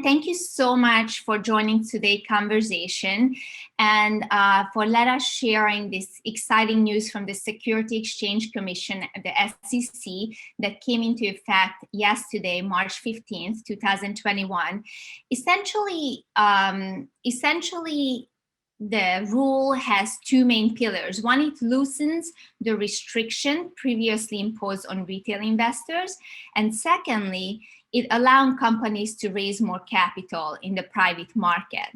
Thank you so much for joining today's conversation and for let us sharing this exciting news from the Security Exchange Commission, the SEC, that came into effect yesterday, March 15th, 2021. Essentially, the rule has two main pillars. One, it loosens the restriction previously imposed on retail investors. And secondly, it allows companies to raise more capital in the private market.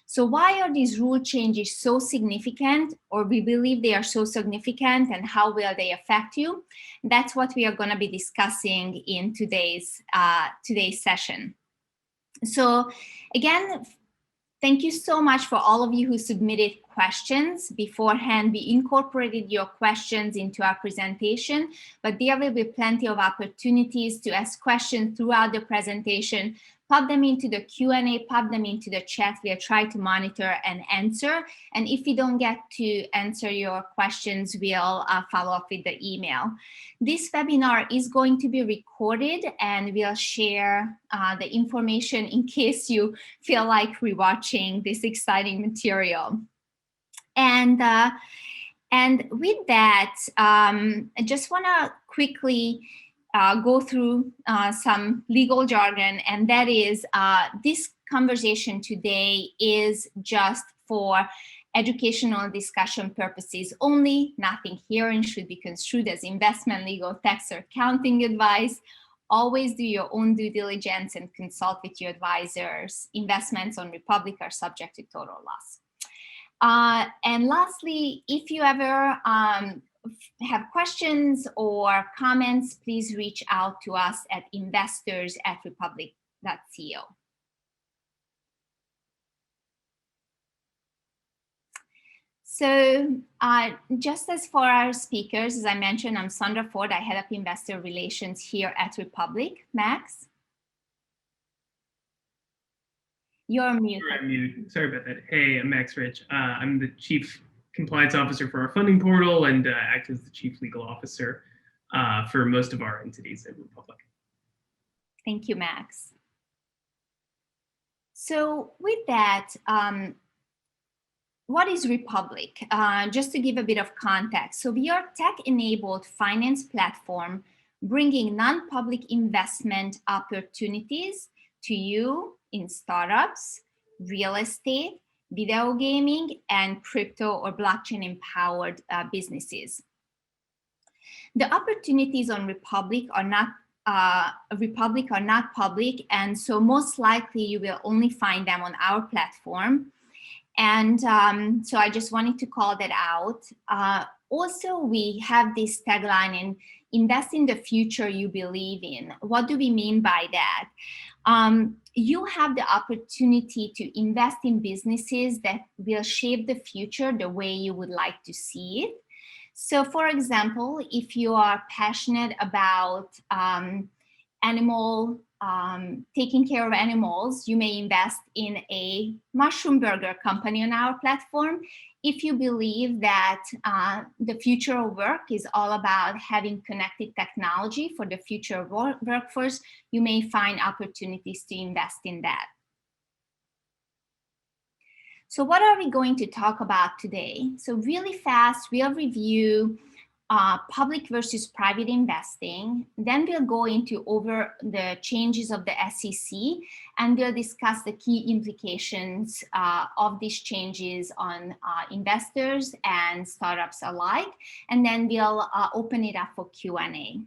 So why are these rule changes so significant, or we believe they are so significant, and how will they affect you? That's what we are going to be discussing in today's session. So again, thank you so much for all of you who submitted questions beforehand. We incorporated your questions into our presentation, but there will be plenty of opportunities to ask questions throughout the presentation. Pop them into the Q&A, pop them into the chat. We'll try to monitor and answer. And if we don't get to answer your questions, we'll follow up with the email. This webinar is going to be recorded, and we'll share the information in case you feel like rewatching this exciting material. And with that, I just want to quickly go through some legal jargon, and that is this conversation today is just for educational discussion purposes only. Nothing herein should be construed as investment, legal, tax, or accounting advice. Always do your own due diligence and consult with your advisors. Investments on Republic are subject to total loss. And lastly, if you ever have questions or comments, please reach out to us at investors@republic.co. So just as for our speakers, as I mentioned, I'm Sandra Ford. I head up investor relations here at Republic. Max? You're on mute. You're on mute. Sorry about that. Hey, I'm Max Rich. I'm the Chief Compliance Officer for our funding portal and act as the Chief Legal Officer for most of our entities at Republic. Thank you, Max. So with that, what is Republic? Just to give a bit of context. So we are a tech-enabled finance platform bringing non-public investment opportunities to you in startups, real estate, video gaming, and crypto or blockchain-empowered businesses. The opportunities on Republic are not public, and so most likely you will only find them on our platform. And so I just wanted to call that out. Also, we have this tagline in invest in the future you believe in. What do we mean by that? You have the opportunity to invest in businesses that will shape the future the way you would like to see it. So for example, if you are passionate about taking care of animals, you may invest in a mushroom burger company on our platform. If you believe that the future of work is all about having connected technology for the future workforce, you may find opportunities to invest in that. So what are we going to talk about today? So really fast, we'll review public versus private investing. Then we'll go over the changes of the SEC, and we'll discuss the key implications of these changes on investors and startups alike. And then we'll open it up for Q&A.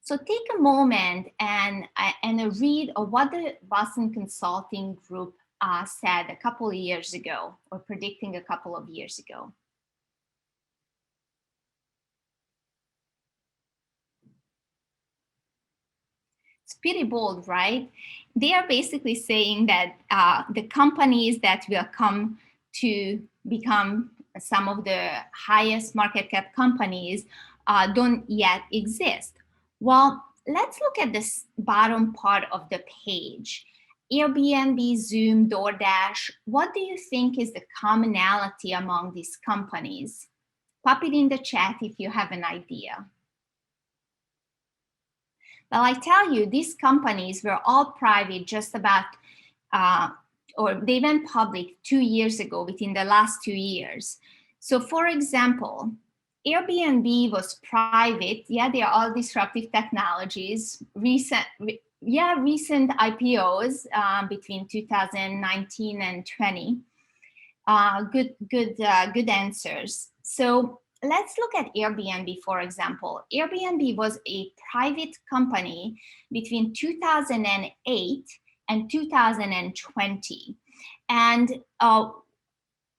So take a moment and read what the Boston Consulting Group said a couple of years ago, or predicting a couple of years ago. It's pretty bold, right? They are basically saying that the companies that will come to become some of the highest market cap companies don't yet exist. Well, let's look at this bottom part of the page. Airbnb, Zoom, DoorDash, what do you think is the commonality among these companies? Pop it in the chat if you have an idea. Well, I tell you, these companies were all private just about, or they went public 2 years ago, within the last 2 years. So for example, Airbnb was private. Yeah, they are all disruptive technologies. Recent IPOs between 2019 and 20. Good answers. So let's look at Airbnb, for example. Airbnb was a private company between 2008 and 2020. And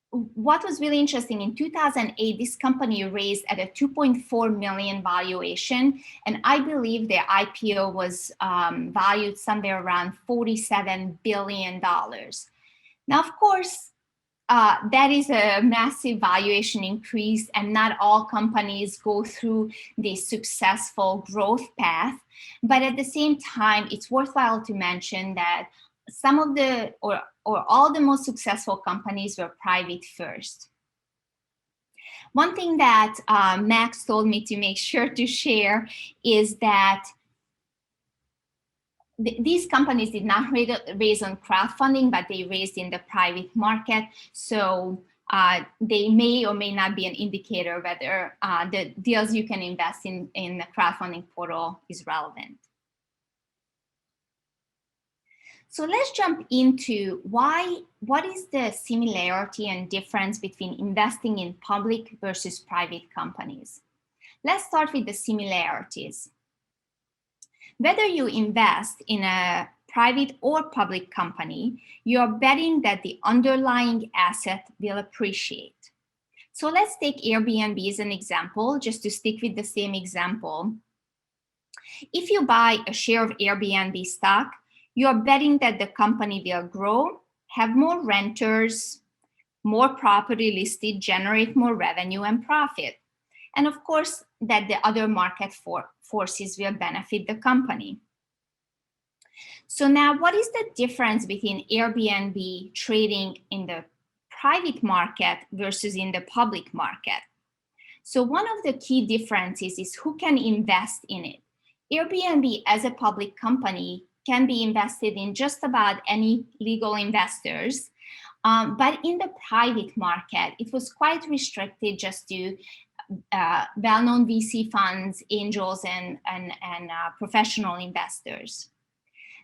what was really interesting, in 2008, this company raised at a 2.4 million valuation, and I believe their IPO was valued somewhere around $47 billion. Now, of course, that is a massive valuation increase, and not all companies go through the successful growth path. But at the same time, it's worthwhile to mention that some of the, or all the most successful companies were private first. One thing that Max told me to make sure to share is that these companies did not raise on crowdfunding, but they raised in the private market. So they may or may not be an indicator whether the deals you can invest in the crowdfunding portal is relevant. So let's jump into what is the similarity and difference between investing in public versus private companies. Let's start with the similarities. Whether you invest in a private or public company, you're betting that the underlying asset will appreciate. So let's take Airbnb as an example, just to stick with the same example. If you buy a share of Airbnb stock, you're betting that the company will grow, have more renters, more property listed, generate more revenue and profit. And of course, that the other market forces will benefit the company. So now, what is the difference between Airbnb trading in the private market versus in the public market? So one of the key differences is who can invest in it. Airbnb, as a public company, can be invested in just about any legal investors. But in the private market, it was quite restricted just to well-known VC funds, angels, and professional investors.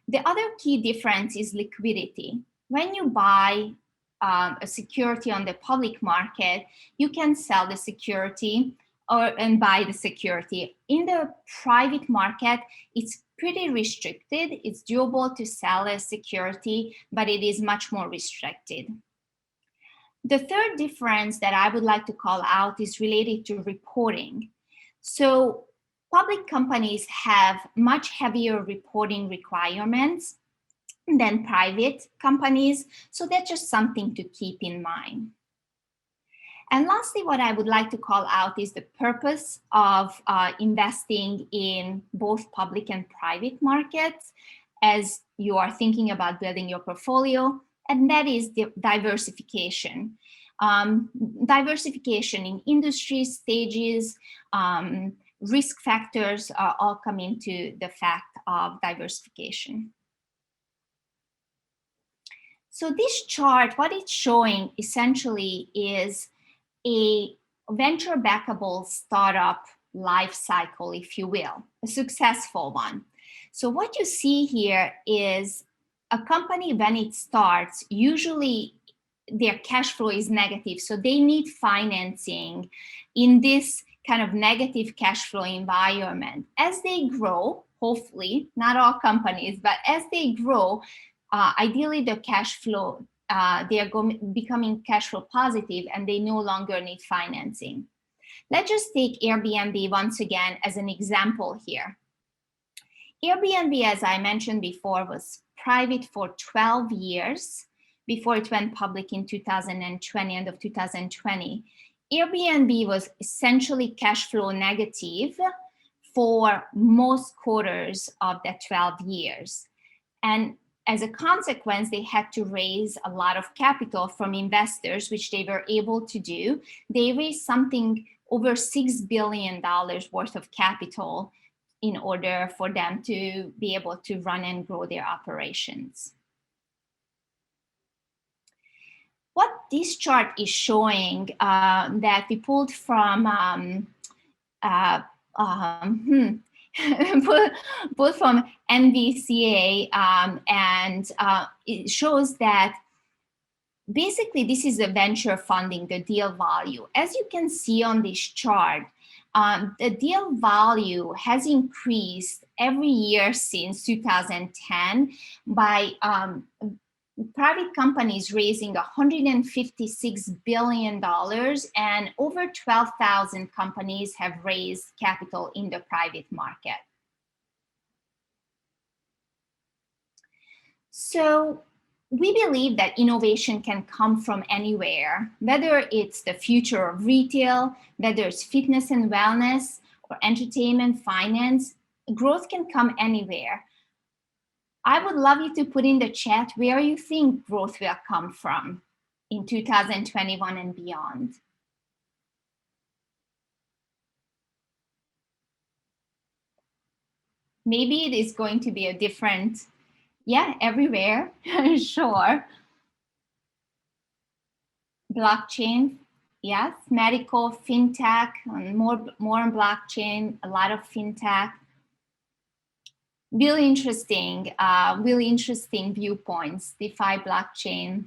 The other key difference is liquidity. When you buy a security on the public market, you can sell the security and buy the security. In the private market, it's pretty restricted. It's doable to sell a security, but it is much more restricted. The third difference that I would like to call out is related to reporting. So public companies have much heavier reporting requirements than private companies. So that's just something to keep in mind. And lastly, what I would like to call out is the purpose of investing in both public and private markets as you are thinking about building your portfolio, and that is the diversification. Diversification in industry stages, risk factors all come into the fact of diversification. So this chart, what it's showing essentially is a venture-backable startup life cycle, if you will, a successful one. So what you see here is a company, when it starts, usually their cash flow is negative. So they need financing in this kind of negative cash flow environment. As they grow, hopefully, not all companies, but as they grow, ideally the cash flow, they are becoming cash flow positive and they no longer need financing. Let's just take Airbnb once again as an example here. Airbnb, as I mentioned before, was private for 12 years before it went public in 2020, end of 2020. Airbnb was essentially cash flow negative for most quarters of that 12 years. And as a consequence, they had to raise a lot of capital from investors, which they were able to do. They raised something over $6 billion worth of capital in order for them to be able to run and grow their operations. What this chart is showing that we pulled from pulled from NVCA, and it shows that basically this is a venture funding, the deal value. As you can see on this chart, the deal value has increased every year since 2010 by private companies raising $156 billion, and over 12,000 companies have raised capital in the private market. So we believe that innovation can come from anywhere, whether it's the future of retail, whether it's fitness and wellness, or entertainment, finance. Growth can come anywhere. I would love you to put in the chat where you think growth will come from in 2021 and beyond. Maybe it is going to be a different, yeah, everywhere, sure. Blockchain, yes, medical, fintech, and more on blockchain, a lot of fintech. Really interesting viewpoints, DeFi, blockchain.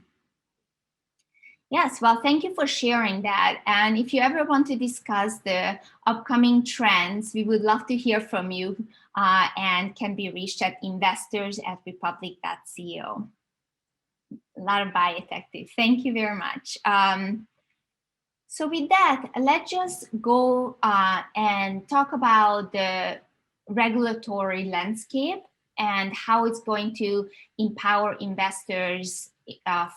Yes, well, thank you for sharing that. And if you ever want to discuss the upcoming trends, we would love to hear from you, and can be reached at investors@republic.co. A lot of buy effective. Thank you very much. So with that, let's just go and talk about the regulatory landscape and how it's going to empower investors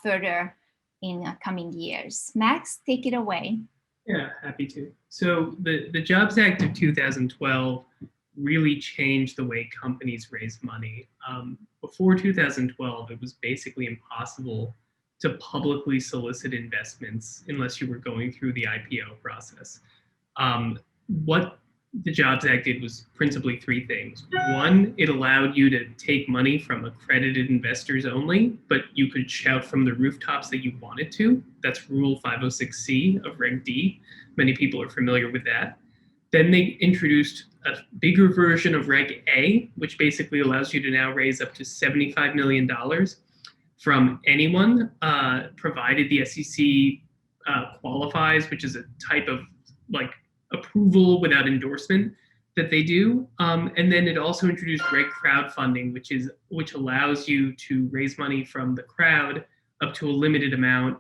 further in coming years. Max, take it away. Yeah, happy to. So the Jobs Act of 2012 really changed the way companies raise money. Before 2012, it was basically impossible to publicly solicit investments unless you were going through the IPO process. What the Jobs Act did was principally three things. One, it allowed you to take money from accredited investors only, but you could shout from the rooftops that you wanted to. That's Rule 506C of Reg D. Many people are familiar with that. Then they introduced a bigger version of Reg A, which basically allows you to now raise up to $75 million from anyone, provided the SEC qualifies, which is a type of like approval without endorsement that they do. And then it also introduced Reg crowdfunding, which allows you to raise money from the crowd up to a limited amount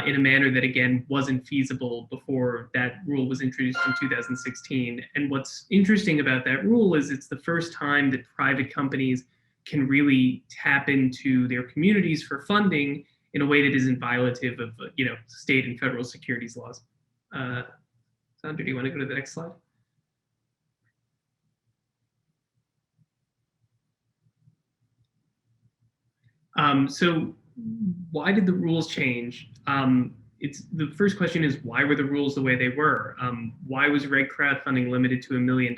in a manner that, again, wasn't feasible before that rule was introduced in 2016. And what's interesting about that rule is it's the first time that private companies can really tap into their communities for funding in a way that isn't violative of state and federal securities laws. Sandra, do you want to go to the next slide? So why did the rules change? It's the first question is, why were the rules the way they were? Why was Reg crowdfunding limited to $1 million?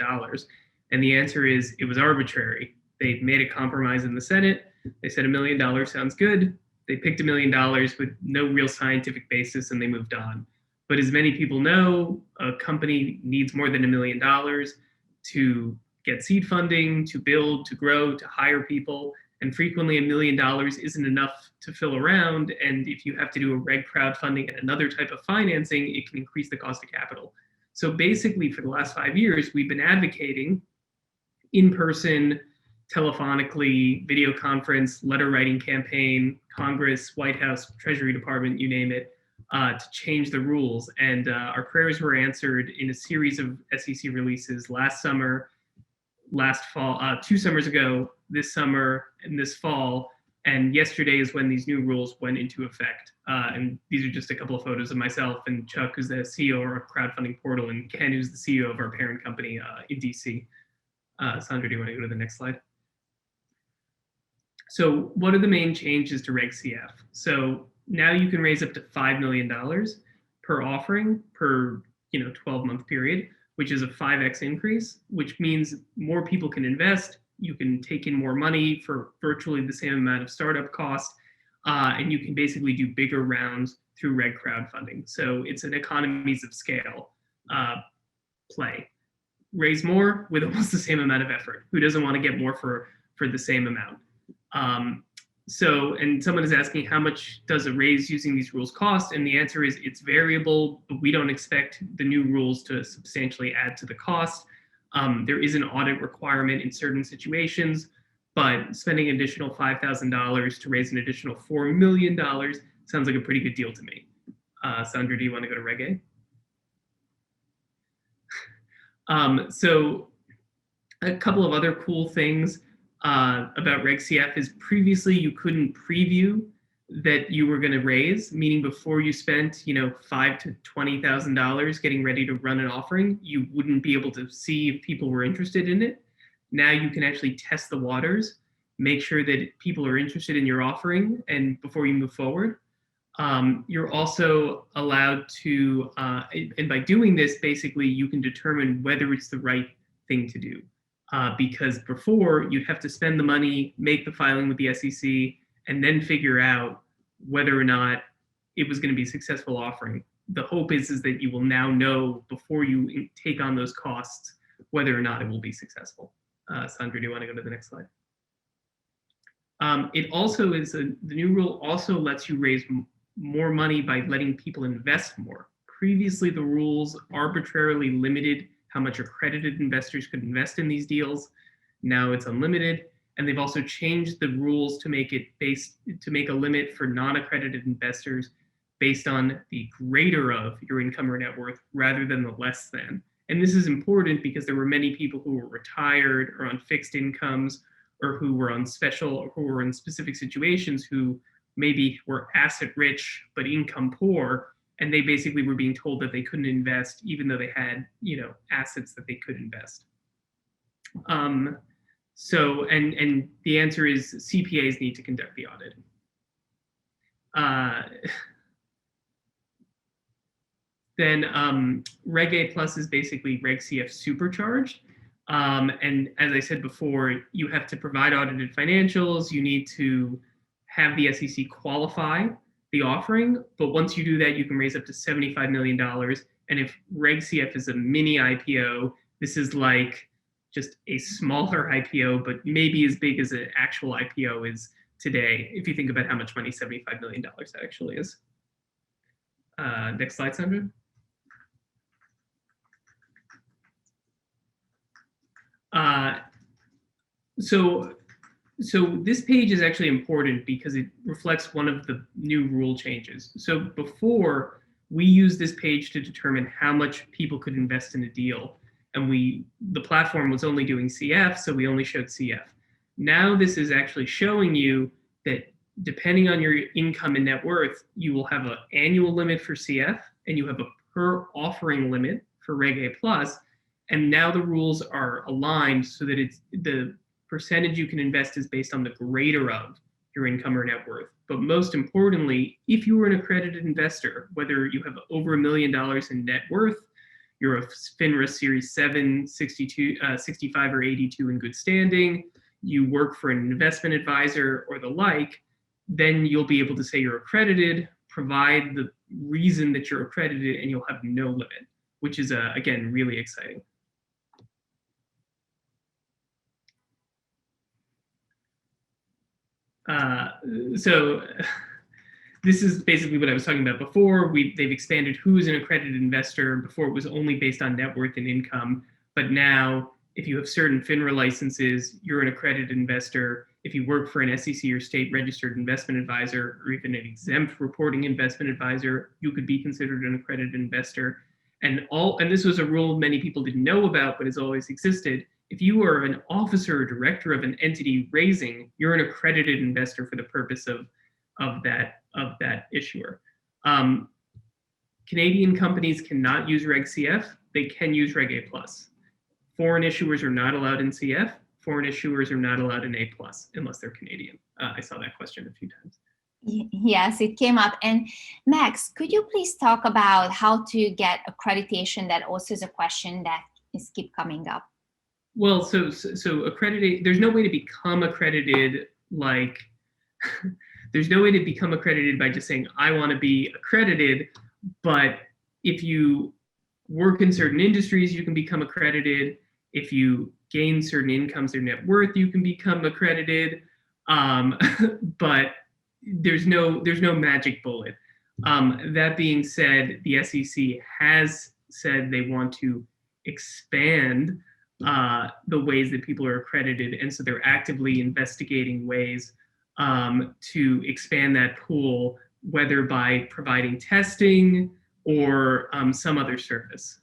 And the answer is, it was arbitrary. They made a compromise in the Senate. They said $1 million sounds good. They picked $1 million with no real scientific basis, and they moved on. But as many people know, a company needs more than $1 million to get seed funding, to build, to grow, to hire people. And frequently $1 million isn't enough to fill around. And if you have to do a Reg crowdfunding and another type of financing, it can increase the cost of capital. So basically, for the last 5 years, we've been advocating in-person, telephonically, video conference, letter writing campaign, Congress, White House, Treasury Department, you name it, to change the rules. And our prayers were answered in a series of SEC releases last summer, last fall, 2 summers ago, this summer, and this fall. And yesterday is when these new rules went into effect. And these are just a couple of photos of myself and Chuck, who's the CEO of our crowdfunding portal, and Ken, who's the CEO of our parent company in DC. Sandra, do you want to go to the next slide? So what are the main changes to Reg CF? So now you can raise up to $5 million per offering per 12-month period, which is a 5x increase, which means more people can invest. You can take in more money for virtually the same amount of startup cost, and you can basically do bigger rounds through reg crowdfunding. So it's an economies of scale play. Raise more with almost the same amount of effort. Who doesn't want to get more for the same amount? And someone is asking, how much does a raise using these rules cost? And the answer is it's variable, but we don't expect the new rules to substantially add to the cost. There is an audit requirement in certain situations, but spending an additional $5,000 to raise an additional $4 million sounds like a pretty good deal to me. Sandra, do you want to go to Reg A? So a couple of other cool things about Reg CF is previously you couldn't preview that you were going to raise, meaning before you spent, $5,000 to $20,000 getting ready to run an offering, you wouldn't be able to see if people were interested in it. Now you can actually test the waters, make sure that people are interested in your offering, and before you move forward. You're also allowed to, and by doing this, basically you can determine whether it's the right thing to do. Because before you'd have to spend the money, make the filing with the SEC, and then figure out whether or not it was going to be a successful offering. The hope is that you will now know before you take on those costs whether or not it will be successful. Sandra, do you want to go to the next slide? It also is the new rule also lets you raise more money by letting people invest more. Previously, the rules arbitrarily limited how much accredited investors could invest in these deals. Now it's unlimited, and they've also changed the rules to make a limit for non-accredited investors based on the greater of your income or net worth rather than the less than. And this is important because there were many people who were retired or on fixed incomes or who were on special or who were in specific situations who maybe were asset rich but income poor, and they basically were being told that they couldn't invest even though they had, assets that they could invest. So the answer is CPAs need to conduct the audit. Then Reg A Plus is basically Reg CF supercharged. And as I said before, you have to provide audited financials. You need to have the SEC qualify the offering, but once you do that, you can raise up to $75 million. And if Reg CF is a mini IPO, this is like just a smaller IPO, but maybe as big as an actual IPO is today, if you think about how much money $75 million actually is. Next slide, Sandra. So this page is actually important because it reflects one of the new rule changes. So before, we used this page to determine how much people could invest in a deal. And the platform was only doing CF, so we only showed CF. Now this is actually showing you that depending on your income and net worth, you will have an annual limit for CF, and you have a per offering limit for Reg A Plus. And now the rules are aligned so that it's the percentage you can invest is based on the greater of your income or net worth. But most importantly, if you are an accredited investor, whether you have over $1 million in net worth, you're a FINRA Series 7, 62, 65, or 82 in good standing, you work for an investment advisor or the like, then you'll be able to say you're accredited, provide the reason that you're accredited, and you'll have no limit, which is, again, really exciting. So this is basically what I was talking about before. They've expanded who is an accredited investor. Before it was only based on net worth and income, but now if you have certain FINRA licenses, you're an accredited investor. If you work for an SEC or state registered investment advisor, or even an exempt reporting investment advisor, you could be considered an accredited investor. And this was a rule many people didn't know about, but has always existed. If you are an officer or director of an entity raising, you're an accredited investor for the purpose of that issuer. Canadian companies cannot use Reg CF. They can use Reg A Plus. Foreign issuers are not allowed in CF. Foreign issuers are not allowed in A Plus unless they're Canadian. I saw that question a few times. Yes, it came up. And Max, could you please talk about how to get accreditation? That also is a question that is keep coming up? Well, so accredited, there's no way to become accredited like there's no way to become accredited by just saying I want to be accredited, but if you work in certain industries, you can become accredited. If you gain certain incomes or net worth, you can become accredited. But there's no magic bullet. That being said, the SEC has said they want to expand the ways that people are accredited, and so they're actively investigating ways to expand that pool, whether by providing testing or some other service.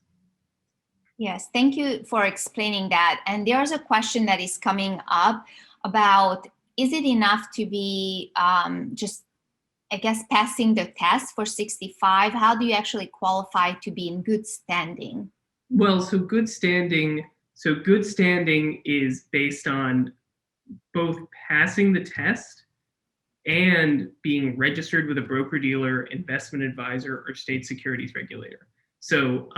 Yes, thank you for explaining that. And there's a question that is coming up about, is it enough to be just, I guess, passing the test for 65? How do you actually qualify to be in good standing? Well, so good standing is based on both passing the test and being registered with a broker-dealer, investment advisor, or state securities regulator. So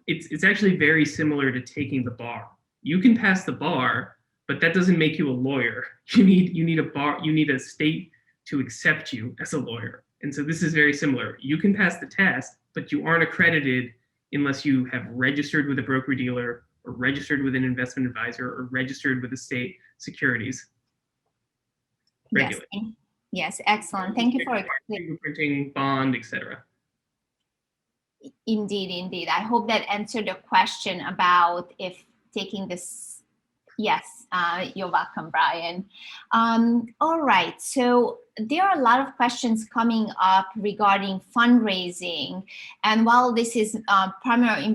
it's actually very similar to taking the bar. You can pass the bar, but that doesn't make you a lawyer. You need a bar. You need a state to accept you as a lawyer. And so this is very similar. You can pass the test, but you aren't accredited unless you have registered with a broker-dealer, or registered with an investment advisor, or registered with the state securities regulator. Yes, excellent. Thank you for explaining. Fingerprinting, bond, etc. Indeed. I hope that answered the question about if taking this. Yes, you're welcome, Brian. All right, so there are a lot of questions coming up regarding fundraising. And while this is primary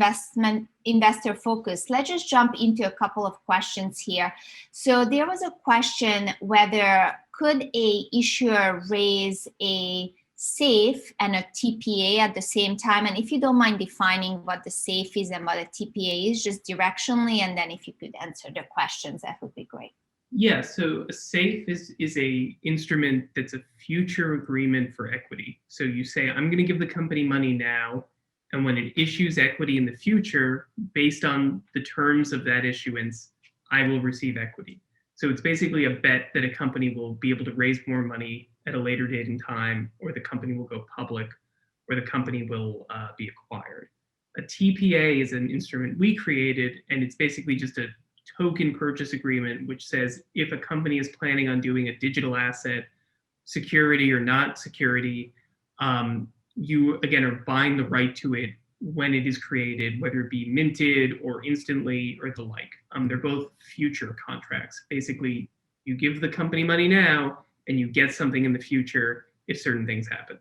investor focused, let's just jump into a couple of questions here. So there was a question whether could a issuer raise a SAFE and a TPA at the same time? And if you don't mind defining what the SAFE is and what a TPA is, just directionally, and then if you could answer the questions, that would be great. Yeah, so a SAFE is a instrument that's a future agreement for equity. So you say, I'm going to give the company money now, and when it issues equity in the future, based on the terms of that issuance, I will receive equity. So it's basically a bet that a company will be able to raise more money at a later date in time, or the company will go public, or the company will be acquired. A TPA is an instrument we created, and it's basically just a token purchase agreement, which says if a company is planning on doing a digital asset, security or not security, you again are buying the right to it when it is created, whether it be minted or instantly or the like. They're both future contracts. Basically, you give the company money now and you get something in the future if certain things happen,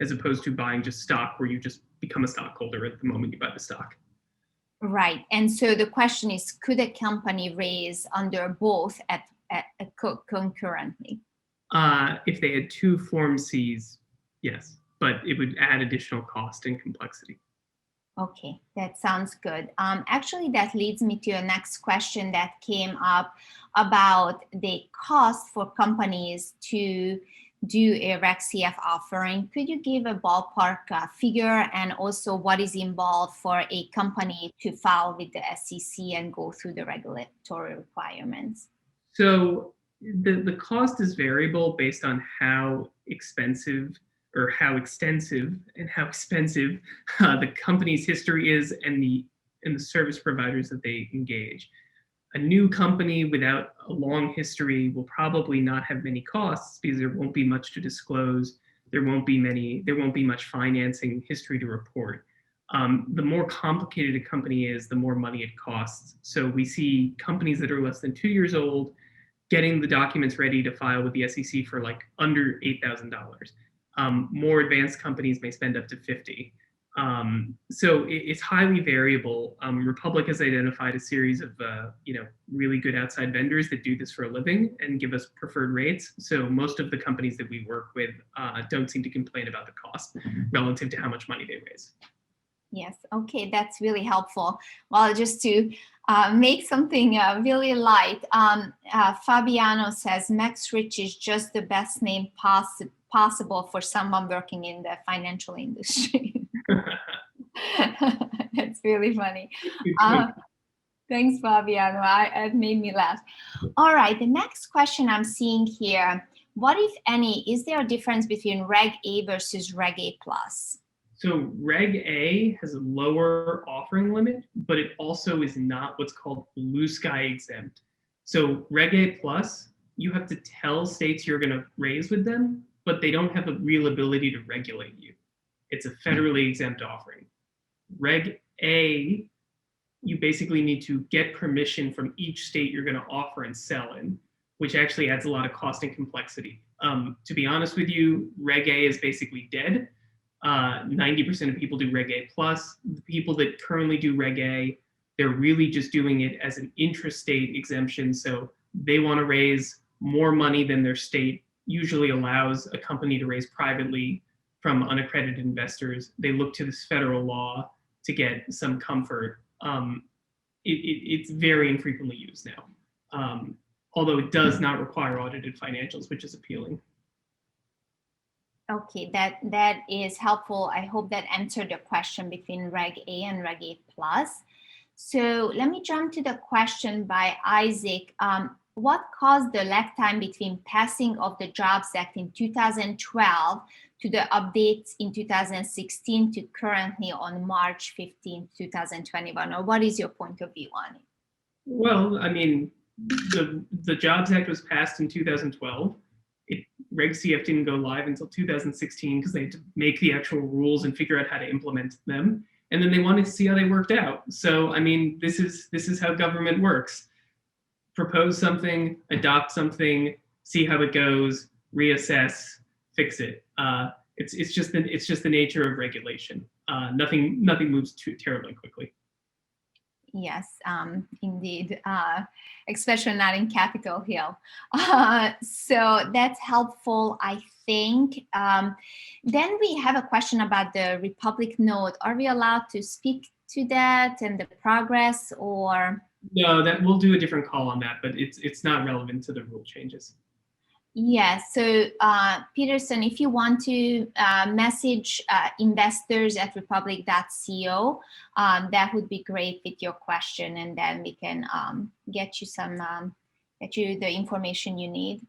as opposed to buying just stock where you just become a stockholder at the moment you buy the stock. Right. And so the question is, could a company raise under both at concurrently? If they had two Form Cs, yes, but it would add additional cost and complexity. Okay, that sounds good. Actually, that leads me to a next question that came up about the cost for companies to do a Reg CF offering. Could you give a ballpark figure, and also what is involved for a company to file with the SEC and go through the regulatory requirements? So the cost is variable based on how expensive or how extensive and how expensive the company's history is and the service providers that they engage. A new company without a long history will probably not have many costs because there won't be much to disclose. There won't be much financing history to report. The more complicated a company is, the more money it costs. So we see companies that are less than 2 years old getting the documents ready to file with the SEC for like under $8,000. More advanced companies may spend up to $50,000. So it's highly variable. Republic has identified a series of really good outside vendors that do this for a living and give us preferred rates. So most of the companies that we work with don't seem to complain about the cost relative to how much money they raise. Yes, okay, that's really helpful. Well, just to make something really light, Fabiano says Max Rich is just the best name possible for someone working in the financial industry. That's really funny. Good point. Thanks, Fabiano. It made me laugh. All right, the next question I'm seeing here. What, if any, is there a difference between Reg A versus Reg A plus? So Reg A has a lower offering limit, but it also is not what's called blue sky exempt. So Reg A plus, you have to tell states you're going to raise with them, but they don't have a real ability to regulate you. It's a federally exempt offering. Reg A, you basically need to get permission from each state you're going to offer and sell in, which actually adds a lot of cost and complexity. To be honest with you, Reg A is basically dead. 90% of people do Reg A plus. The people that currently do Reg A, they're really just doing it as an intrastate exemption. So they want to raise more money than their state usually allows a company to raise privately from unaccredited investors. They look to this federal law to get some comfort. It's very infrequently used now, although it does not require audited financials, which is appealing. Okay, that is helpful. I hope that answered the question between Reg A and Reg A plus. So let me jump to the question by Isaac. What caused the lag time between passing of the Jobs Act in 2012 to the updates in 2016 to currently on March 15, 2021? Or what is your point of view on it? Well, I mean, the Jobs Act was passed in 2012. Reg CF didn't go live until 2016 because they had to make the actual rules and figure out how to implement them. And then they wanted to see how they worked out. So, I mean, this is how government works. Propose something, adopt something, see how it goes, reassess, fix it. It's just the nature of regulation. Nothing moves too terribly quickly. Yes, indeed, especially not in Capitol Hill. So that's helpful, I think. Then we have a question about the Republic Note. Are we allowed to speak to that and the progress, or? No, that we'll do a different call on that, but it's not relevant to the rule changes. Yes, so Peterson, if you want to message investors at republic.co, that would be great with your question, and then we can get you the information you need.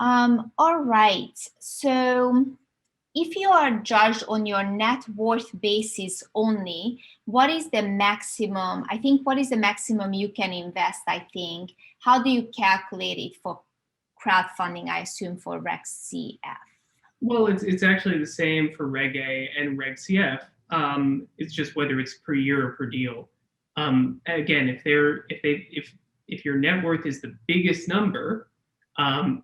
All right, so if you are judged on your net worth basis only, what is the maximum? I think what is the maximum you can invest, I think? How do you calculate it for crowdfunding, I assume, for Reg CF? Well, it's actually the same for Reg A and Reg CF. It's just whether it's per year or per deal. Again, if your net worth is the biggest number,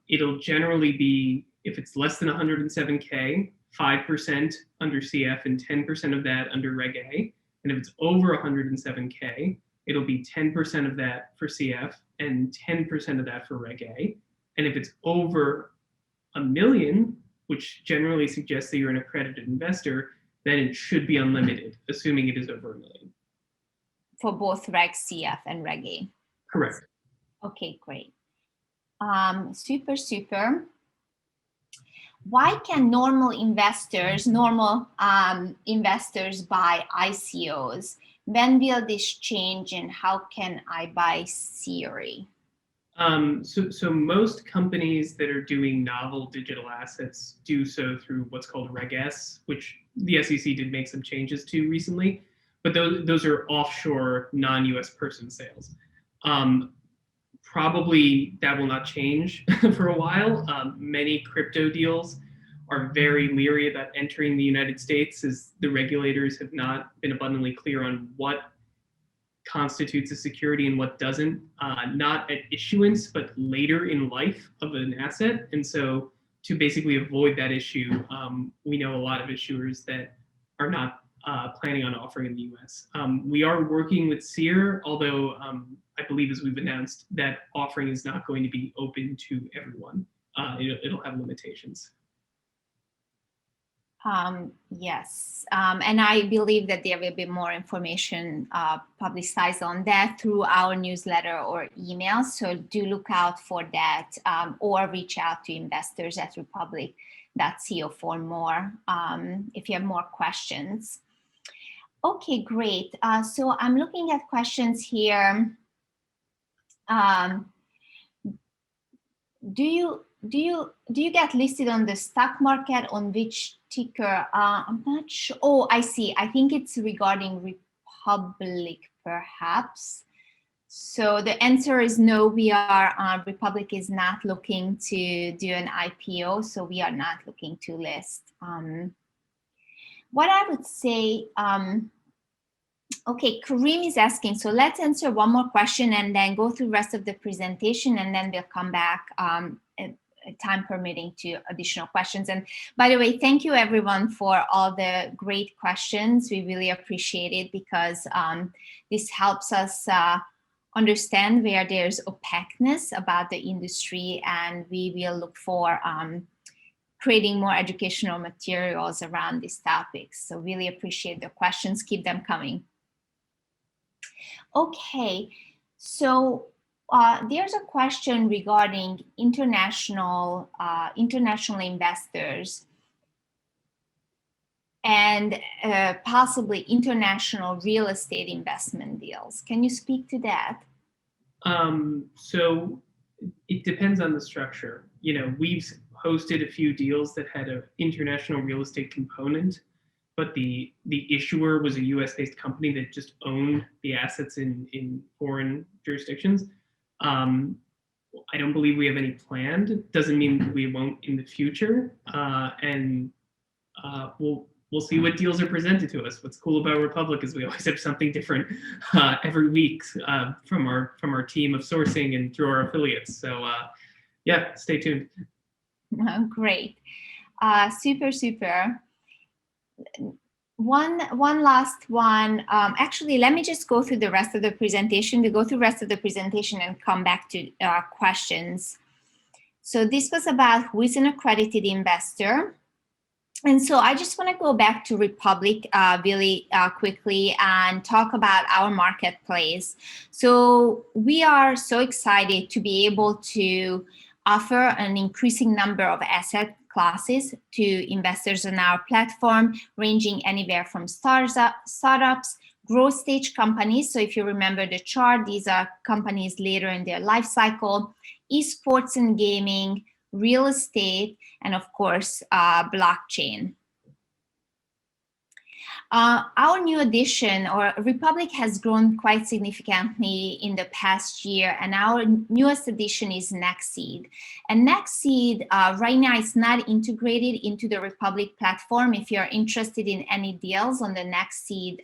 it'll generally be, if it's less than 107K, 5% under CF and 10% of that under Reg A. And if it's over 107K, it'll be 10% of that for CF and 10% of that for Reg A. And if it's over $1 million, which generally suggests that you're an accredited investor, then it should be unlimited, assuming it is over $1 million. For both Reg CF and Reg A? Correct. Okay, great. Super. Why can normal investors buy ICOs? When will this change, and how can I buy Siri? So most companies that are doing novel digital assets do so through what's called Reg S, which the SEC did make some changes to recently, but those are offshore non-US person sales. Probably that will not change for a while. Many crypto deals are very leery about entering the United States, as the regulators have not been abundantly clear on what constitutes a security and what doesn't, not at issuance, but later in life of an asset. And so to basically avoid that issue, we know a lot of issuers that are not planning on offering in the US. We are working with SEER, although I believe, as we've announced, that offering is not going to be open to everyone. It'll have limitations. Yes, and I believe that there will be more information publicized on that through our newsletter or email. So do look out for that, or reach out to investors at republic.co for more if you have more questions. Okay, great. So I'm looking at questions here. Um, do you get listed on the stock market? On which ticker? I'm not sure. Oh, I see. I think it's regarding Republic, perhaps. So the answer is no. We are Republic is not looking to do an IPO, so we are not looking to list. What I would say. Okay, Kareem is asking, so let's answer one more question and then go through the rest of the presentation, and then we'll come back, time permitting, to additional questions. And by the way, thank you everyone for all the great questions. We really appreciate it, because this helps us understand where there's opaqueness about the industry, and we will look for creating more educational materials around these topics. So really appreciate the questions. Keep them coming. Okay, so there's a question regarding international investors and possibly international real estate investment deals. Can you speak to that? So it depends on the structure. We've hosted a few deals that had an international real estate component, but the issuer was a U.S. based company that just owned the assets in foreign jurisdictions. I don't believe we have any planned. Doesn't mean we won't in the future. And we'll see what deals are presented to us. What's cool about Republic is we always have something different every week from our team of sourcing and through our affiliates. So yeah, stay tuned. Great, super. One last one. Actually, let me just go through the rest of the presentation. We go through the rest of the presentation and come back to questions. So this was about who is an accredited investor. And so I just want to go back to Republic really quickly and talk about our marketplace. So we are so excited to be able to offer an increasing number of asset classes to investors on our platform, ranging anywhere from startups, growth stage companies. So if you remember the chart, these are companies later in their life cycle, esports and gaming, real estate, and of course, blockchain. Our new addition, or Republic, has grown quite significantly in the past year, and our newest addition is Nextseed. And Nextseed right now is not integrated into the Republic platform. If you're interested in any deals on the Nextseed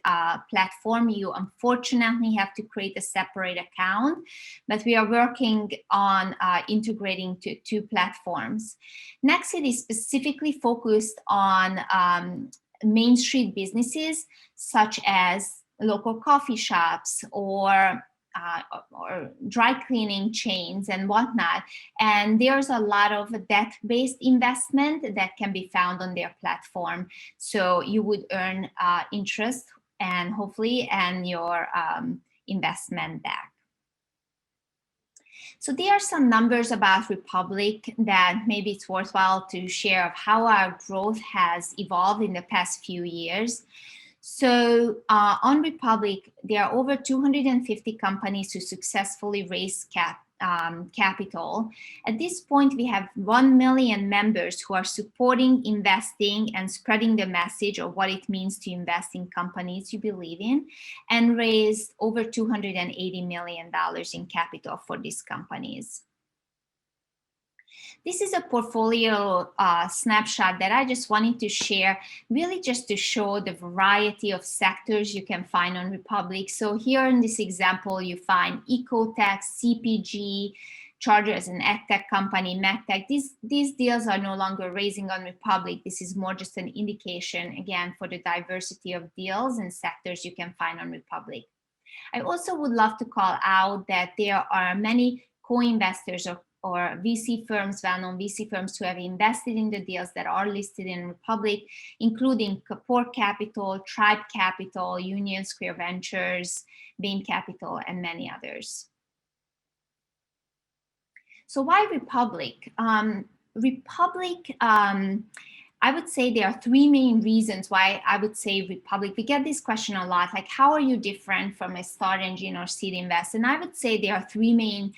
platform, you unfortunately have to create a separate account, but we are working on integrating two platforms. Nextseed is specifically focused on Main Street businesses, such as local coffee shops or dry cleaning chains and whatnot. And there's a lot of debt-based investment that can be found on their platform. So you would earn interest and hopefully your investment back. So there are some numbers about Republic that maybe it's worthwhile to share of how our growth has evolved in the past few years. So on Republic, there are over 250 companies who successfully raised capital. At this point, we have 1 million members who are supporting investing and spreading the message of what it means to invest in companies you believe in, and raised over $280 million in capital for these companies. This is a portfolio snapshot that I just wanted to share, really just to show the variety of sectors you can find on Republic. So here in this example, you find Ecotech, CPG, Charter as an EdTech company, MedTech. These deals are no longer raising on Republic. This is more just an indication, again, for the diversity of deals and sectors you can find on Republic. I also would love to call out that there are many co-investors or VC firms, well-known VC firms, who have invested in the deals that are listed in Republic, including Kapor Capital, Tribe Capital, Union Square Ventures, Bain Capital, and many others. So why Republic? Republic I would say there are three main reasons why I would say Republic. We get this question a lot, like how are you different from a start engine or seed invest? And I would say there are three main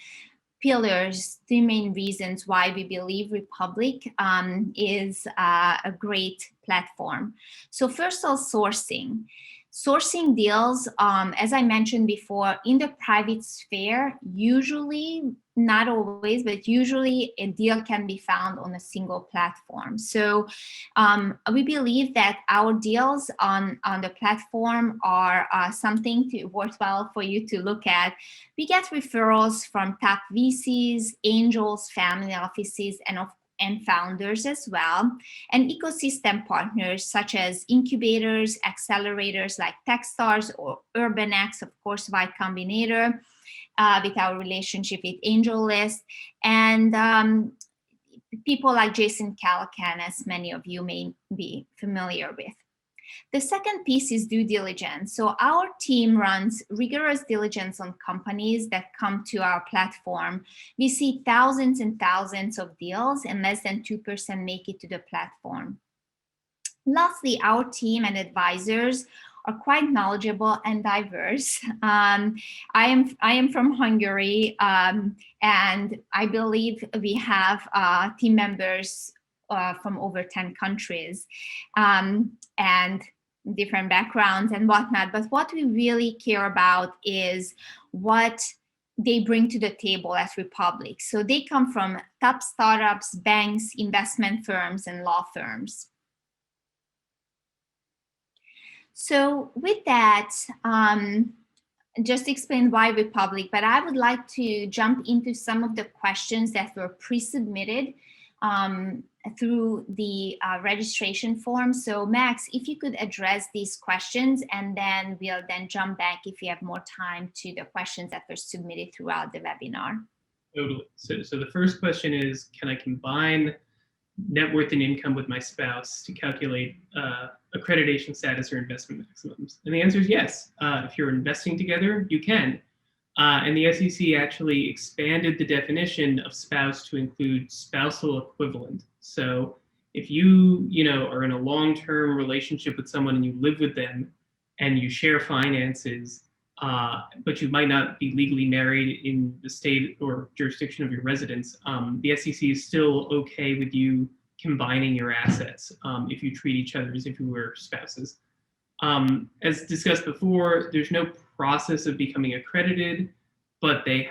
pillars, three main reasons why we believe Republic is a great platform. So first of all, sourcing. Sourcing deals, as I mentioned before, in the private sphere, usually, not always, but usually a deal can be found on a single platform. So we believe that our deals on the platform are something worthwhile for you to look at. We get referrals from top VCs, angels, family offices, and founders as well, and ecosystem partners such as incubators, accelerators like Techstars or UrbanX, of course, Y Combinator, with our relationship with AngelList, and people like Jason Calacan, as many of you may be familiar with. The second piece is due diligence. So our team runs rigorous diligence on companies that come to our platform. We see thousands and thousands of deals, and less than 2% make it to the platform. Lastly, our team and advisors are quite knowledgeable and diverse. I am from Hungary, and I believe we have team members from over 10 countries and different backgrounds and whatnot. But what we really care about is what they bring to the table at Republic. So they come from top startups, banks, investment firms, and law firms. So with that, just explain why Republic, but I would like to jump into some of the questions that were pre-submitted through the registration form. So Max, if you could address these questions, and then we'll then jump back if we have more time to the questions that were submitted throughout the webinar. Totally. So the first question is, can I combine net worth and income with my spouse to calculate accreditation status or investment maximums? And the answer is yes. If you're investing together, you can. And the SEC actually expanded the definition of spouse to include spousal equivalent. So if you are in a long-term relationship with someone and you live with them and you share finances, but you might not be legally married in the state or jurisdiction of your residence, the SEC is still okay with you combining your assets if you treat each other as if you were spouses. As discussed before, there's no process of becoming accredited, but they've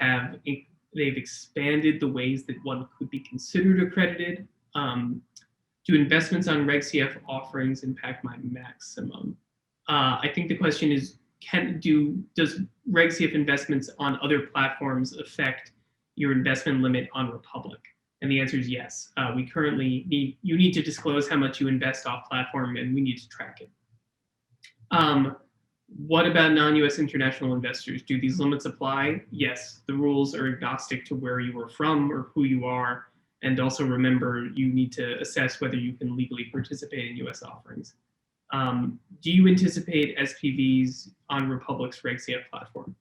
expanded the ways that one could be considered accredited. Do investments on Reg CF offerings impact my maximum? I think the question is, does Reg CF investments on other platforms affect your investment limit on Republic? And the answer is yes. We currently you need to disclose how much you invest off platform, and we need to track it. What about non-US international investors? Do these limits apply? Yes, the rules are agnostic to where you are from or who you are. And also remember, you need to assess whether you can legally participate in US offerings. Do you anticipate SPVs on Republic's Reg CF platform?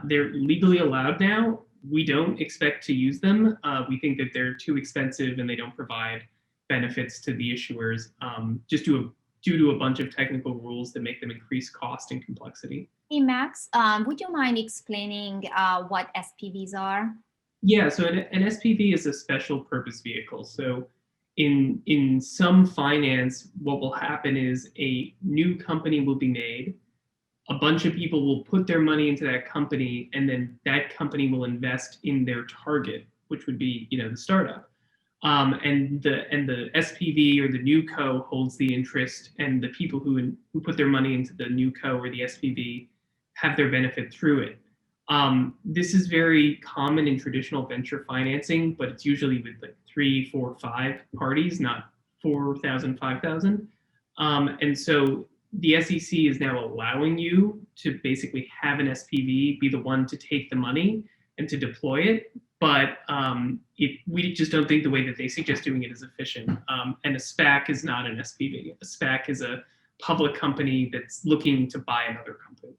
They're legally allowed now. We don't expect to use them. We think that they're too expensive and they don't provide benefits to the issuers, just due to a bunch of technical rules that make them increase cost and complexity. Hey, Max, would you mind explaining what SPVs are? Yeah, so an SPV is a special purpose vehicle. So in some finance, what will happen is a new company will be made. A bunch of people will put their money into that company, and then that company will invest in their target, which would be, the startup. And the SPV or the new co holds the interest, and the people who put their money into the new co or the SPV have their benefit through it. This is very common in traditional venture financing, but it's usually with like 3, 4, 5 parties, not 4,000, 5,000. And so the SEC is now allowing you to basically have an SPV be the one to take the money and to deploy it. But we just don't think the way that they suggest doing it is efficient. And a SPAC is not an SPV. A SPAC is a public company that's looking to buy another company.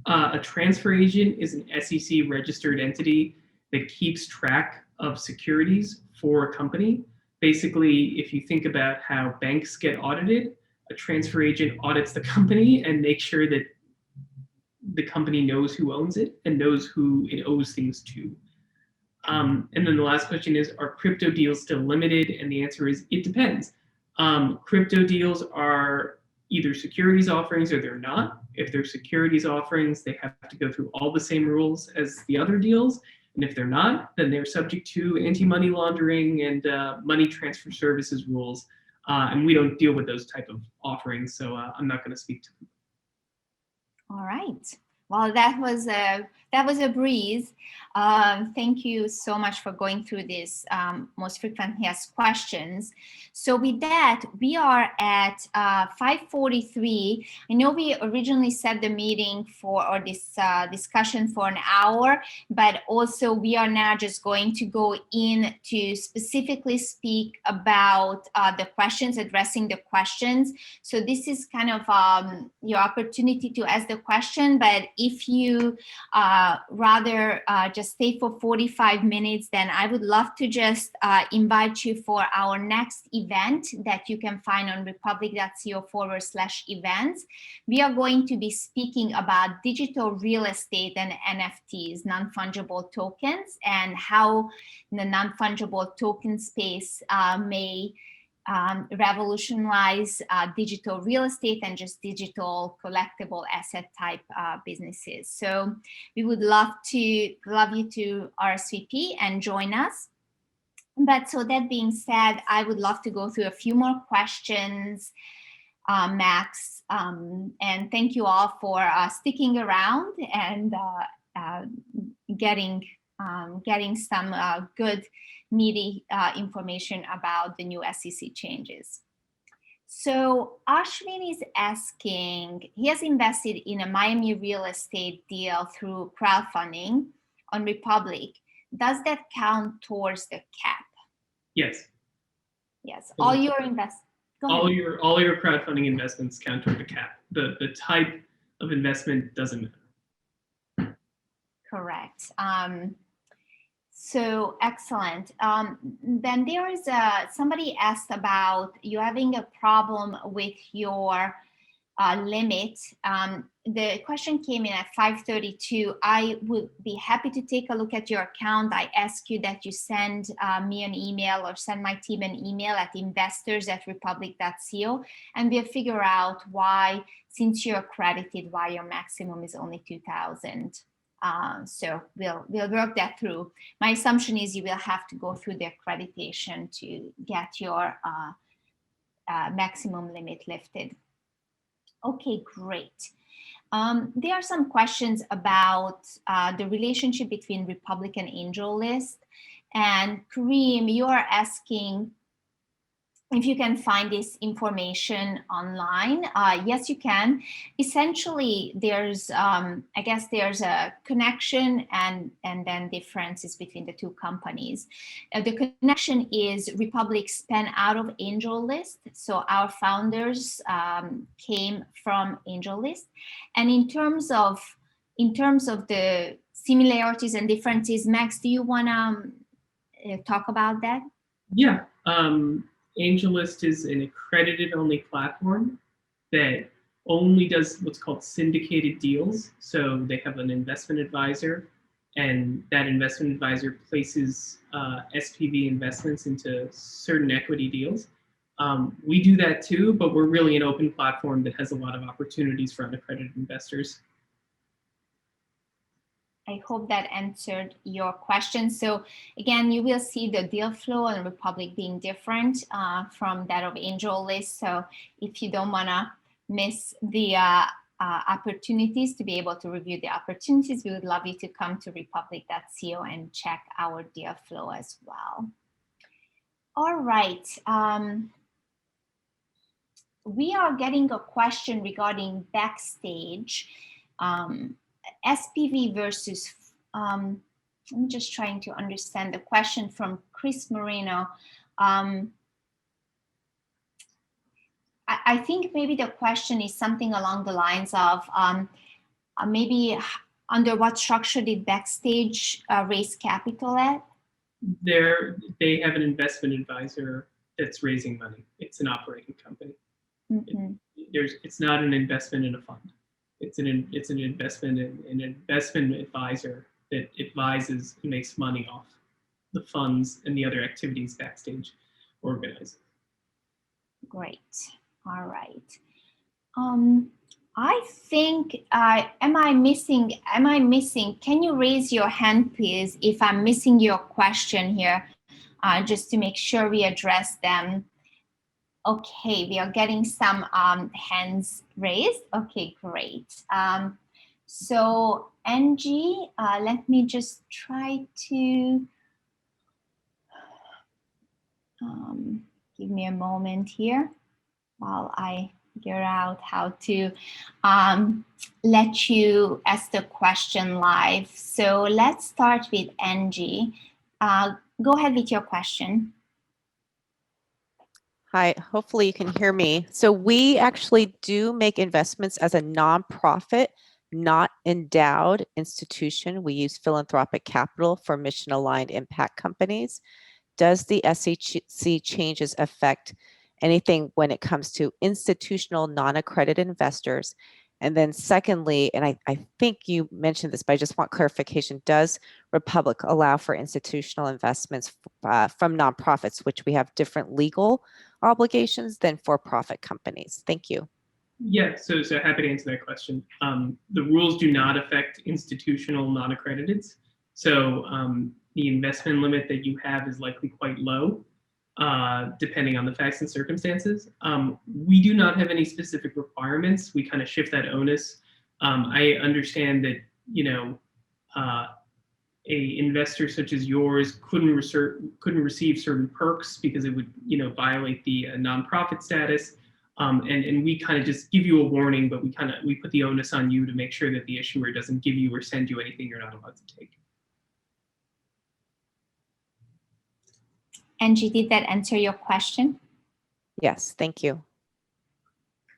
A transfer agent is an SEC registered entity that keeps track of securities for a company. Basically, if you think about how banks get audited, a transfer agent audits the company and makes sure that the company knows who owns it and knows who it owes things to. And then the last question is, are crypto deals still limited? And the answer is, it depends. Crypto deals are either securities offerings or they're not. If they're securities offerings, they have to go through all the same rules as the other deals. And if they're not, then they're subject to anti-money laundering and money transfer services rules. And we don't deal with those type of offerings, so I'm not going to speak to them. All right. Well, that was a breeze. Thank you so much for going through this most frequently asked questions. So with that, we are at 5:43. I know we originally set the meeting or this discussion for an hour, but also we are now just going to go in to specifically speak about the questions, addressing the questions. So this is kind of your opportunity to ask the question, but if you rather just stay for 45 minutes, then I would love to just invite you for our next event that you can find on republic.co/events. We are going to be speaking about digital real estate and NFTs, non-fungible tokens, and how the non-fungible token space may revolutionize digital real estate and just digital collectible asset type businesses. So we would love you to RSVP and join us. But so that being said, I would love to go through a few more questions, Max, and thank you all for sticking around and getting some good meaty information about the new SEC changes. So Ashwin is asking, he has invested in a Miami real estate deal through crowdfunding on Republic. Does that count towards the cap? Yes. Yes. All your crowdfunding investments count toward the cap. The type of investment doesn't matter. Correct. So excellent. Then there is somebody asked about you having a problem with your limit. The question came in at 5:32. I would be happy to take a look at your account. I ask you that you send me an email or send my team an email at investors@republic.co, and we'll figure out why, since you're accredited, why your maximum is only 2,000. So we'll work that through. My assumption is you will have to go through the accreditation to get your maximum limit lifted. Okay, great. There are some questions about the relationship between Republic and AngelList. And Kareem, you are asking if you can find this information online. Yes, you can. Essentially, there's, I guess there's a connection and then differences between the two companies. The connection is Republic spun out of AngelList. So our founders came from AngelList. And in terms of the similarities and differences, Max, do you want to talk about that? Yeah. AngelList is an accredited only platform that only does what's called syndicated deals. So they have an investment advisor, and that investment advisor places SPV investments into certain equity deals. We do that too, but we're really an open platform that has a lot of opportunities for unaccredited investors. I hope that answered your question. So again, you will see the deal flow on Republic being different from that of AngelList. So if you don't want to miss the opportunities to be able to review the opportunities, we would love you to come to republic.co and check our deal flow as well. All right. We are getting a question regarding Backstage. SPV versus, I'm just trying to understand the question from Chris Moreno. I think maybe the question is something along the lines of maybe under what structure did Backstage raise capital at? They have an investment advisor that's raising money. It's an operating company. Mhm. It's not an investment in a fund. It's an investment in an investment advisor that advises and makes money off the funds and the other activities backstage organized. Great. All right. I think, am I missing, can you raise your hand, please, if I'm missing your question here, just to make sure we address them. Okay, we are getting some hands raised. Okay, great. So Angie, let me just try to, give me a moment here while I figure out how to let you ask the question live. So let's start with Angie. Go ahead with your question. Hi, hopefully you can hear me. So we actually do make investments as a nonprofit, not endowed institution. We use philanthropic capital for mission-aligned impact companies. Does the SEC changes affect anything when it comes to institutional non-accredited investors? And then secondly, and I think you mentioned this, but I just want clarification, does Republic allow for institutional investments from nonprofits, which we have different legal obligations than for-profit companies? Thank you. Yeah, so happy to answer that question. The rules do not affect institutional non-accrediteds. So the investment limit that you have is likely quite low, depending on the facts and circumstances. We do not have any specific requirements. We kind of shift that onus. I understand that, you know, a investor such as yours couldn't receive certain perks because it would, you know, violate the nonprofit status. And we kind of just give you a warning, but we put the onus on you to make sure that the issuer doesn't give you or send you anything you're not allowed to take. Angie, did that answer your question? Yes, thank you.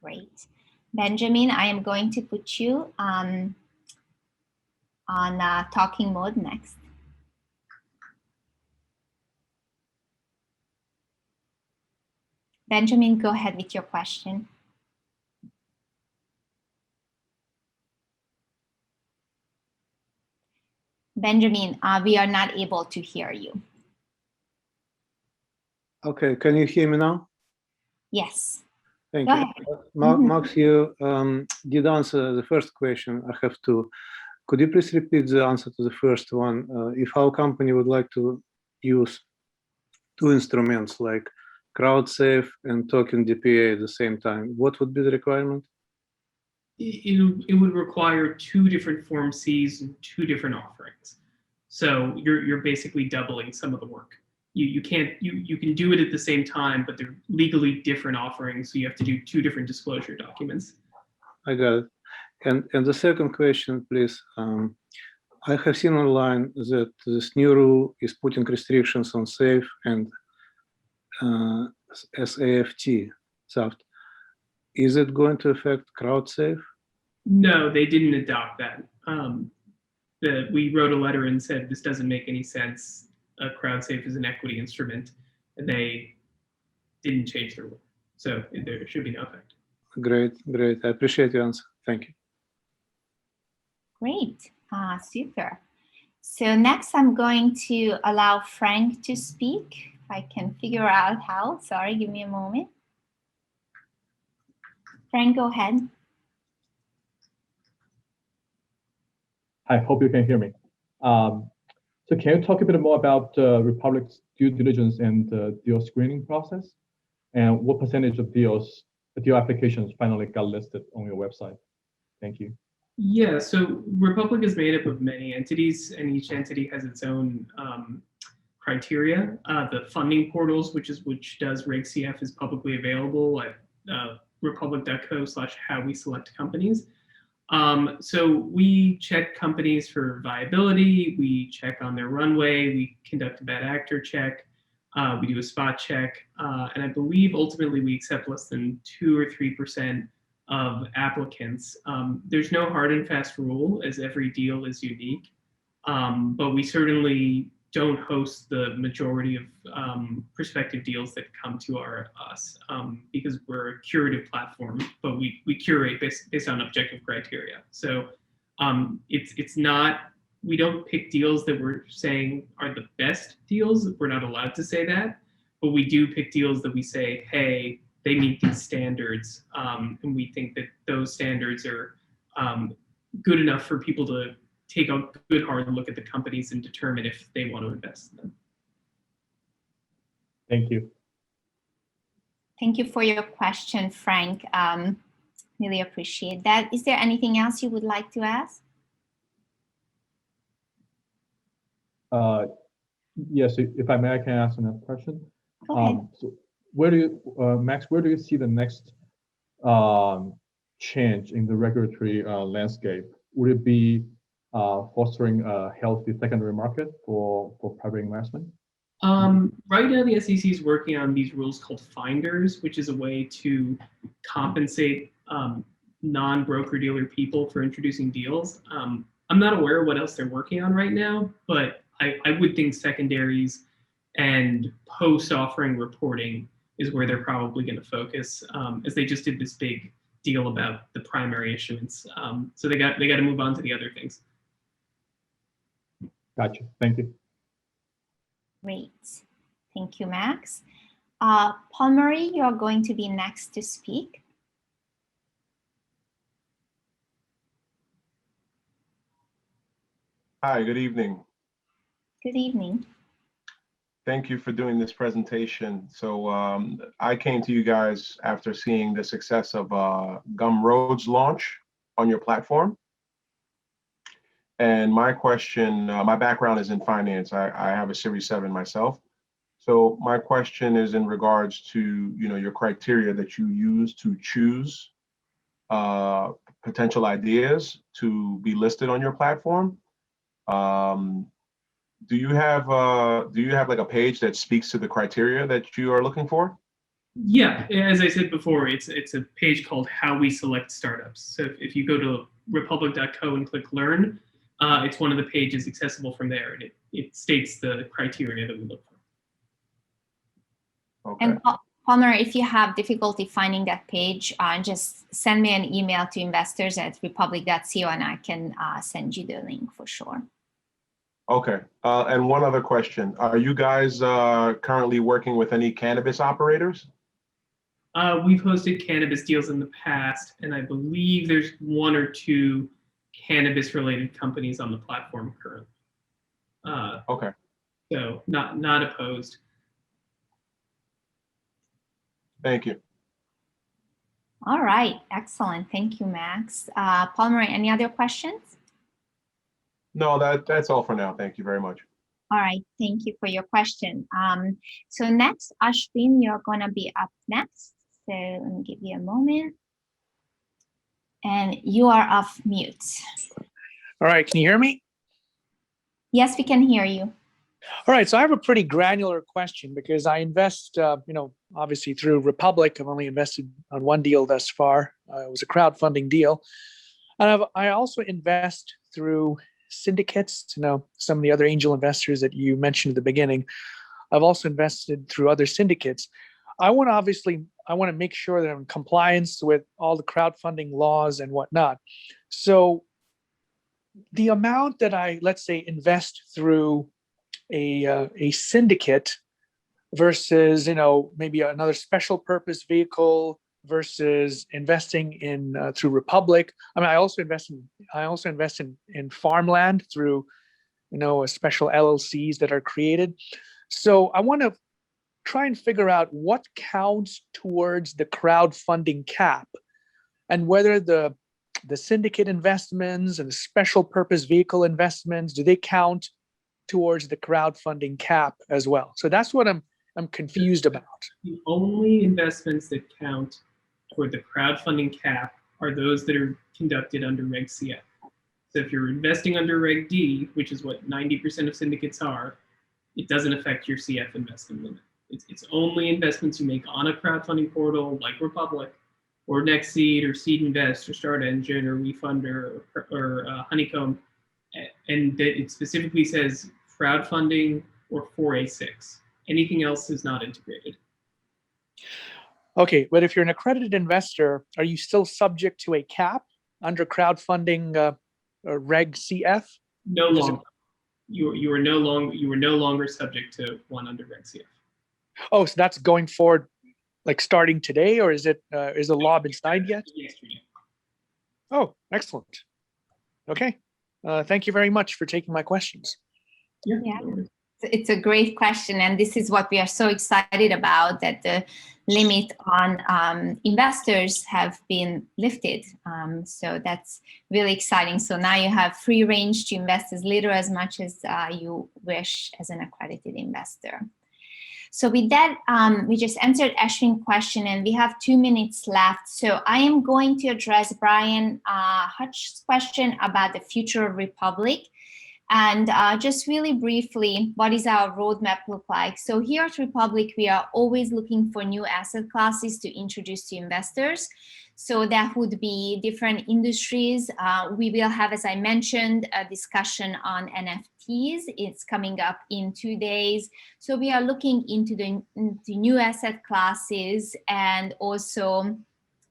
Great. Benjamin, I am going to put you on talking mode next. Benjamin, go ahead with your question. Benjamin, we are not able to hear you. Okay, can you hear me now? Yes. Thank Go you. ahead. Max, you did answer the first question. I have two. Could you please repeat the answer to the first one? If our company would like to use two instruments like CrowdSafe and token DPA at the same time, what would be the requirement? It would require two different Form Cs and two different offerings. So you're basically doubling some of the work. You can do it at the same time, but they're legally different offerings, so you have to do two different disclosure documents. I got it. And the second question, please. I have seen online that this new rule is putting restrictions on SAFE and SAFT. Is it going to affect CrowdSafe? No, they didn't adopt that. We wrote a letter and said this doesn't make any sense. CrowdSafe is an equity instrument, and they didn't change the rule. So there should be no effect. Great, great. I appreciate your answer. Thank you. Great, super. So next I'm going to allow Frank to speak. If I can figure out how, sorry, give me a moment. Frank, go ahead. I hope you can hear me. So can you talk a bit more about Republic's due diligence and deal screening process? And what percentage of deal applications finally got listed on your website? Thank you. Yeah, so Republic is made up of many entities, and each entity has its own criteria. The funding portals, which does RegCF, is publicly available at republic.co/how we select companies. So we check companies for viability, we check on their runway, we conduct a bad actor check, we do a spot check, and I believe ultimately we accept less than 2 or 3% of applicants. There's no hard and fast rule, as every deal is unique, but we certainly don't host the majority of prospective deals that come to us because we're a curative platform, but we curate based on objective criteria. So it's not, we don't pick deals that we're saying are the best deals. We're not allowed to say that, but we do pick deals that we say, hey, they meet these standards, and we think that those standards are good enough for people to take a good hard look at the companies and determine if they want to invest in them. Thank you. Thank you for your question, Frank. Really appreciate that. Is there anything else you would like to ask? Yes, if I may, I can ask another question. Go ahead. So where do you, Max, where do you see the next change in the regulatory landscape? Would it be fostering a healthy secondary market for private investment? Right now, the SEC is working on these rules called finders, which is a way to compensate non-broker-dealer people for introducing deals. I'm not aware of what else they're working on right now, but I would think secondaries and post-offering reporting is where they're probably going to focus, as they just did this big deal about the primary issuance. So they got to move on to the other things. Gotcha. Thank you. Great. Thank you, Max. Paul Murray, you're going to be next to speak. Hi, good evening. Good evening. Thank you for doing this presentation. So I came to you guys after seeing the success of Gumroad's launch on your platform. And my question, my background is in finance. I have a Series 7 myself. So my question is in regards to, your criteria that you use to choose potential ideas to be listed on your platform. Do you have like a page that speaks to the criteria that you are looking for? Yeah, as I said before, it's a page called How We Select Startups. So if you go to republic.co and click Learn, it's one of the pages accessible from there, and it states the criteria that we look for. Okay. And Palmer, if you have difficulty finding that page, just send me an email to investors@republic.co and I can send you the link for sure. Okay. And one other question. Are you guys currently working with any cannabis operators? We've hosted cannabis deals in the past, and I believe there's one or two cannabis-related companies on the platform currently. Okay. So not opposed. Thank you. All right, excellent. Thank you, Max. Palmer, any other questions? No, that's all for now. Thank you very much. All right, thank you for your question. So next, Ashwin, you're gonna be up next. So let me give you a moment. And you are off mute. All right, can you hear me? Yes, we can hear you. All right, so I have a pretty granular question because I invest, obviously through Republic. I've only invested on one deal thus far. It was a crowdfunding deal. And I also invest through syndicates, some of the other angel investors that you mentioned at the beginning. I've also invested through other syndicates. I want to make sure that I'm in compliance with all the crowdfunding laws and whatnot. So the amount that I, let's say, invest through a syndicate versus, maybe another special purpose vehicle versus investing in through Republic. I mean, I also invest in farmland through, a special LLCs that are created. So I want to try and figure out what counts towards the crowdfunding cap and whether the syndicate investments and the special purpose vehicle investments, do they count towards the crowdfunding cap as well? So that's what I'm confused about. The only investments that count toward the crowdfunding cap are those that are conducted under Reg CF. So if you're investing under Reg D, which is what 90% of syndicates are, it doesn't affect your CF investment limit. It's only investments you make on a crowdfunding portal like Republic or NextSeed or Seed Invest or Start Engine or WeFunder or Honeycomb. And that it specifically says crowdfunding, or 4A6. Anything else is not integrated. Okay, but if you're an accredited investor, are you still subject to a cap under crowdfunding Reg CF? No Does it- longer. You are no longer subject to one under Reg CF. Oh, so that's going forward, like starting today, or is the law been signed yet? Yesterday. Oh, excellent. Okay, thank you very much for taking my questions. Yeah. Yeah. no worries. It's a great question, and this is what we are so excited about, that the limit on investors have been lifted. So that's really exciting. So now you have free range to invest as little as much as you wish as an accredited investor. So with that, we just answered Ashwin's question, and we have 2 minutes left. So I am going to address Brian Hutch's question about the future of Republic. And just really briefly, what does our roadmap look like? So here at Republic, we are always looking for new asset classes to introduce to investors. So that would be different industries. We will have, as I mentioned, a discussion on NFTs. It's coming up in 2 days. So we are looking into the new asset classes and also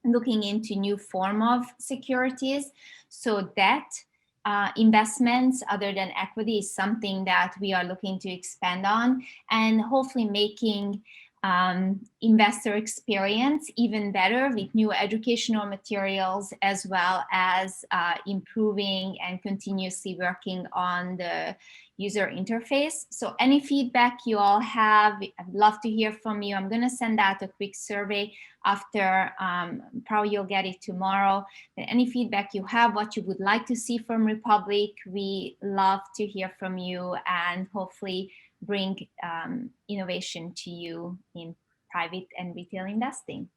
looking into new form of securities. So debt investments other than equity is something that we are looking to expand on, and hopefully making investor experience even better with new educational materials, as well as improving and continuously working on the user interface. So any feedback you all have, I'd love to hear from you. I'm going to send out a quick survey after, probably you'll get it tomorrow. Any feedback you have, what you would like to see from Republic, we love to hear from you and hopefully bring innovation to you in private and retail investing.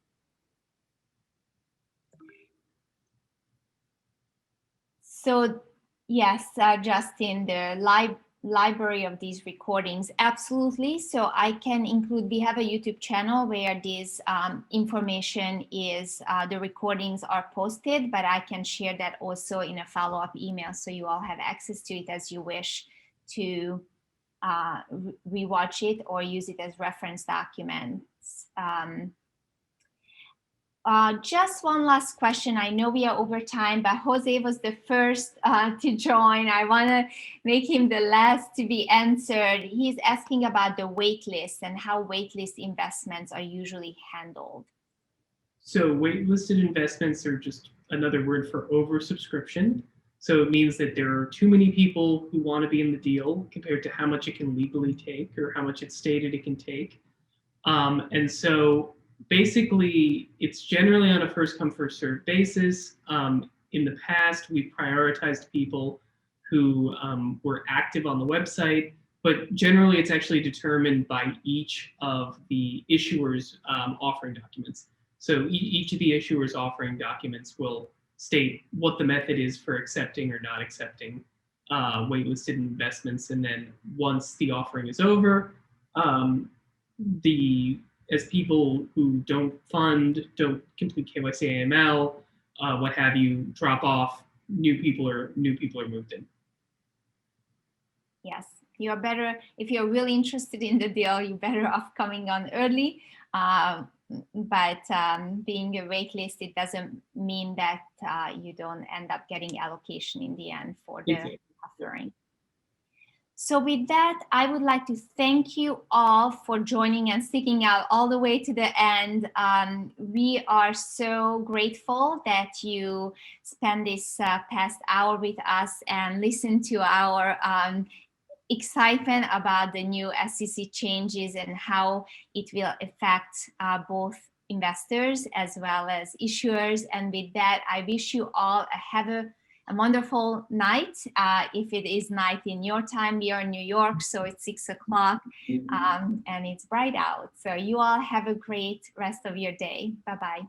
So yes, Justin, the library of these recordings, absolutely. So I can include, we have a YouTube channel where this information is, the recordings are posted, but I can share that also in a follow-up email, so you all have access to it as you wish to rewatch it or use it as reference documents. Just one last question. I know we are over time, but Jose was the first to join. I want to make him the last to be answered. He's asking about the wait list and how waitlist investments are usually handled. So waitlisted investments are just another word for oversubscription. So it means that there are too many people who want to be in the deal compared to how much it can legally take or how much it's stated it can take. And so basically, it's generally on a first come, first served basis. In the past, we prioritized people who were active on the website, but generally it's actually determined by each of the issuers offering documents. So each of the issuers offering documents will state what the method is for accepting or not accepting waitlisted investments. And then once the offering is over, as people who don't fund, don't complete KYC AML, what have you, drop off, new people are moved in. Yes, you're better, if you're really interested in the deal, you're better off coming on early. But being a wait list, it doesn't mean that you don't end up getting allocation in the end for the offering. So with that, I would like to thank you all for joining and sticking out all the way to the end. We are so grateful that you spent this past hour with us and listened to our excitement about the new SEC changes and how it will affect both investors as well as issuers. And with that, I wish you all have a wonderful night. If it is night in your time, we are in New York, so it's 6 o'clock and it's bright out. So you all have a great rest of your day. Bye-bye.